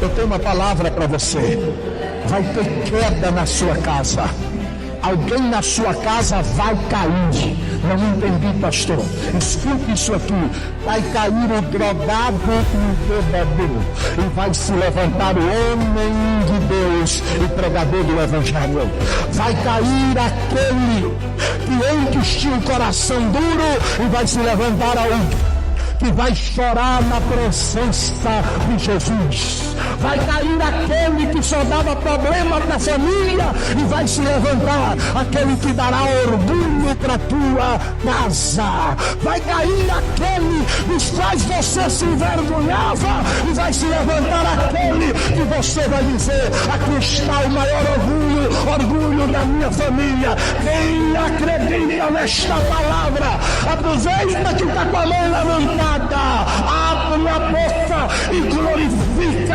Eu tenho uma palavra para você. Vai ter queda na sua casa. Alguém na sua casa vai cair. Não entendi, pastor. Escute isso aqui. Vai cair o drogado e o bêbado. E vai se levantar o homem de Deus e pregador do Evangelho. Vai cair aquele que antes tinha o coração duro e vai se levantar alguém que vai chorar na presença de Jesus. Vai cair aquele que só dava problema para a família e vai se levantar aquele que dará orgulho para a tua casa. Vai cair aquele dos quais você se envergonhava e vai se levantar aquele que você vai dizer: aqui está o maior orgulho da minha família. Quem acredita nesta palavra, aproveita que está com a mão levantada, abre a boca e glorifica